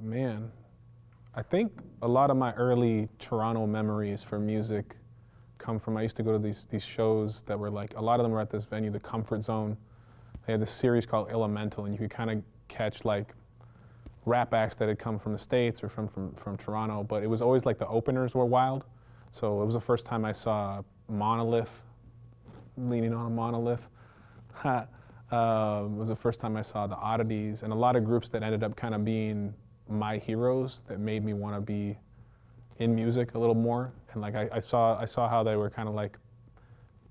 Man, I think a lot of my early Toronto memories for music come from, I used to go to these shows that were like, a lot of them were at this venue, the Comfort Zone. They had this series called Elemental, and you could kind of catch like rap acts that had come from the States or from Toronto, but it was always like the openers were wild. So it was the first time I saw Monolith, leaning on a monolith. It was the first time I saw the Oddities, and a lot of groups that ended up kind of being my heroes that made me want to be in music a little more. And like I saw how they were kind of like,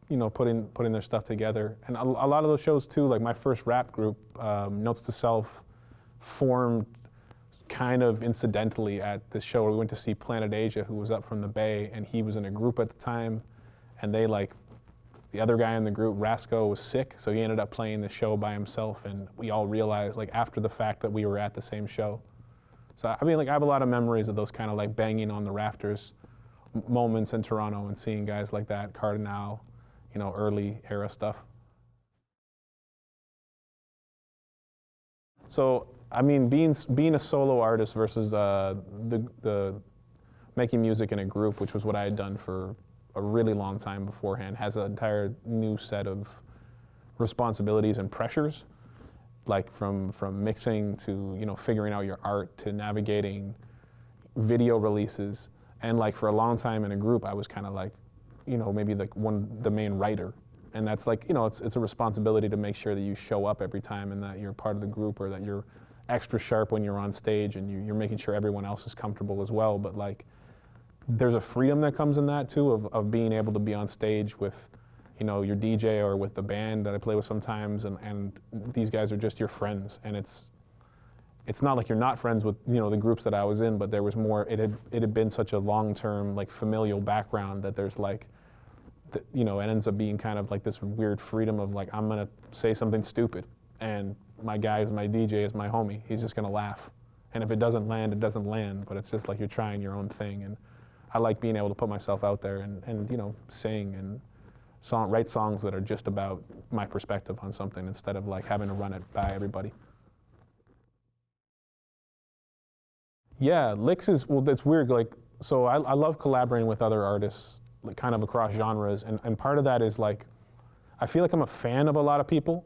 you know, putting their stuff together. And a lot of those shows too, like my first rap group, Notes to Self, formed kind of incidentally at this show where we went to see Planet Asia, who was up from the Bay, and he was in a group at the time, and they like, the other guy in the group, Rasco, was sick, so he ended up playing the show by himself, and we all realized like after the fact that we were at the same show. So I mean, like I have a lot of memories of those kind of like banging on the rafters moments in Toronto and seeing guys like that, Cardinal, you know, early era stuff. So I mean, being a solo artist versus the making music in a group, which was what I had done for a really long time beforehand, has an entire new set of responsibilities and pressures, like from mixing to, you know, figuring out your art to navigating video releases. And like for a long time in a group, I was kind of like, you know, maybe like the main writer. And that's like, you know, it's a responsibility to make sure that you show up every time and that you're part of the group, or that you're extra sharp when you're on stage and you're making sure everyone else is comfortable as well. But like, there's a freedom that comes in that too, of being able to be on stage with, you know, your DJ or with the band that I play with sometimes, and these guys are just your friends. And it's not like you're not friends with, you know, the groups that I was in, but there was more, it had been such a long-term like familial background that there's like, you know, it ends up being kind of like this weird freedom of like, I'm gonna say something stupid, and my guy who's my DJ is my homie. He's just gonna laugh. And if it doesn't land, it doesn't land, but it's just like you're trying your own thing. And I like being able to put myself out there and you know, sing and write songs that are just about my perspective on something instead of like having to run it by everybody. Yeah, licks is, well, that's weird. Like, so I love collaborating with other artists, like kind of across genres. And part of that is like, I feel like I'm a fan of a lot of people.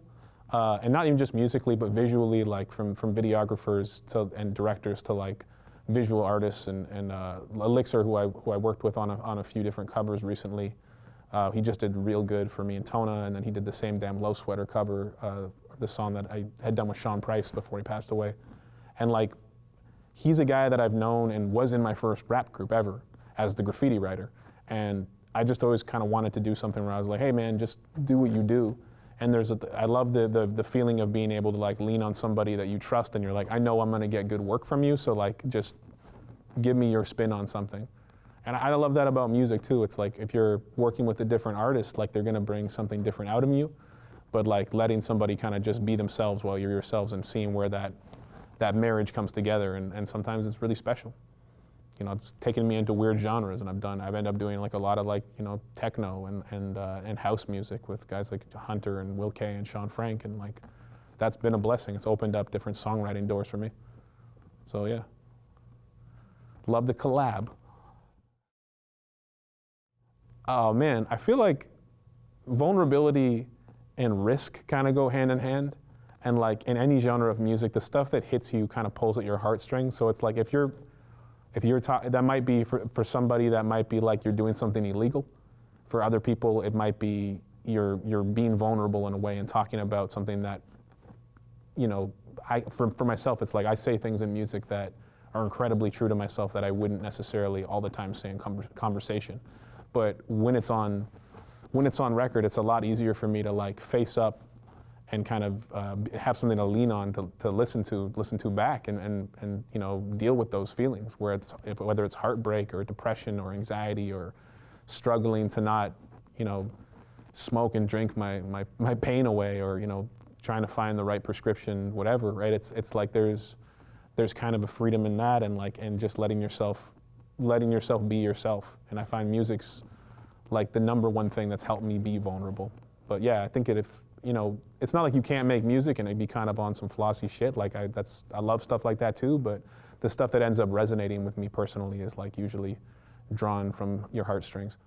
And not even just musically, but visually, like from videographers and directors to like visual artists, and Elixir, who I worked with on a few different covers recently. He just did Real Good for me and Tona, and then he did the Same Damn Low Sweater cover, the song that I had done with Sean Price before he passed away. And like, he's a guy that I've known and was in my first rap group ever as the graffiti writer. And I just always kind of wanted to do something where I was like, hey man, just do what you do. And I love the feeling of being able to like lean on somebody that you trust, and you're like, I know I'm gonna get good work from you, so like just give me your spin on something. And I love that about music too. It's like if you're working with a different artist, like they're gonna bring something different out of you, but like letting somebody kind of just be themselves while you're yourselves, and seeing where that marriage comes together, and sometimes it's really special. You know, it's taken me into weird genres, and I've ended up doing like a lot of like, you know, techno and house music with guys like Hunter and Will K and Sean Frank, and like that's been a blessing. It's opened up different songwriting doors for me. So yeah, love the collab. Oh man, I feel like vulnerability and risk kind of go hand in hand. And like in any genre of music, the stuff that hits you kind of pulls at your heartstrings. So it's like if you're that might be for somebody, that might be like you're doing something illegal. For other people, it might be you're being vulnerable in a way and talking about something that, you know, for myself, it's like I say things in music that are incredibly true to myself that I wouldn't necessarily all the time say in conversation. But when it's on record, it's a lot easier for me to like face up and kind of have something to lean on to listen to back and you know, deal with those feelings, whether it's heartbreak or depression or anxiety or struggling to not, you know, smoke and drink my pain away, or, you know, trying to find the right prescription, whatever, right? It's like there's kind of a freedom in that, and just letting yourself be yourself. And I find music's like the #1 thing that's helped me be vulnerable. But yeah, I think if you know, it's not like you can't make music and it'd be kind of on some flossy shit. Like I love stuff like that too, but the stuff that ends up resonating with me personally is like usually drawn from your heartstrings.